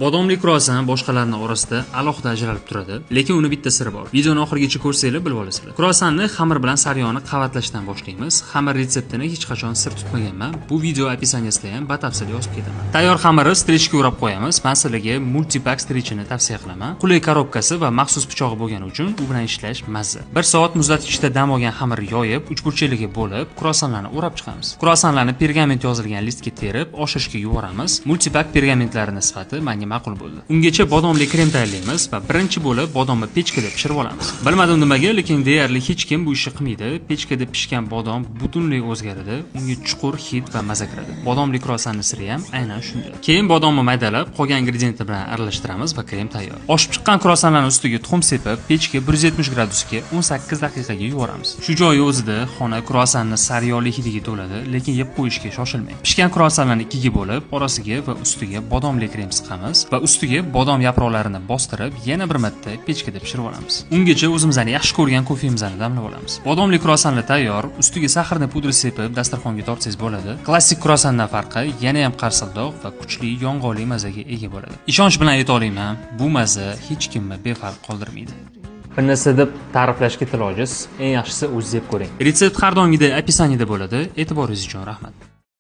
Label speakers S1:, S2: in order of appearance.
S1: Bodomli kruassan boshqalarning orasida alohida ajralib turadi, lekin uni bitta siri bor. Videoni oxirigacha ko'rsanglar bilib olasizlar. Kruassanni xamir bilan saryoni qavatlashdan boshlaymiz. Xamir retseptini hech qachon sir tutmaganman. Bu video opisiyanisida ham batafsil yozib ketaman. Tayyor xamirni strechga o'rab qo'yamiz. Men sizlarga multipack strechini tavsiya qilaman. Qulay korobkasi va maxsus pichog'i bo'lgani uchun u bilan ishlash mazza. 1 soat muzlatgichda dam olgan xamirni yoyib, uchburchaklarga bo'lib, kruassanlarni o'rab chiqamiz. Kruassanlarni pergament yozilgan listga terib, oshirishga yuboramiz. Multipack pergamentlari nisbati menga ma'qul bo'ldi. Ungacha bodomli krem tayyorlaymiz va birinchi bo'lib bodomni pechkada pishirib olamiz. Bilmadim nimaga, lekin deyarli hech kim bu ishni qilmaydi. Pechkada pishgan bodom butunlay o'zgaradi, unga chuqur hid va maza kiradi. Bodomli kruassanning siri ham aynan shunda. Keyin bodomni maydalab, qolgan ingrediyentlar bilan aralashtiramiz va krem tayyor. Oshib chiqqan kruassanlarning ustiga tuxum sepib, pechga 170 gradusga 18 daqiqaga yuboramiz. Shu joyi o'zida xona kruassanni sariyoli hidiga to'ladi, lekin yeb qo'yishga shoshilmang. Pishgan kruassanlarni ikkiga bo'lib, orasiga va ustiga bodomli krem siqamiz va ustiga bodom yaproqlarini bostirib, yana bir marta pechkada pishirib olamiz. Ungacha o'zimizning yaxshi ko'rgan kofemizni damlab olamiz. Bodomli kruassanlar tayyor. Ustiga saharni pudra sepib, dasturxonga tortsangiz bo'ladi. Klassik kruassandan farqi yana ham qarsildoq va kuchli yong'oqli mazaga ega bo'ladi. Ishonch bilan ayta olaman, bu maza hech kimni befarq qoldirmaydi. Bir narsa deb ta'riflashga til ojiz, eng yaxshisi o'zingiz yeb ko'ring. Retsept har doimgidek opisaniyada bo'ladi. E'tiboringiz uchun rahmat.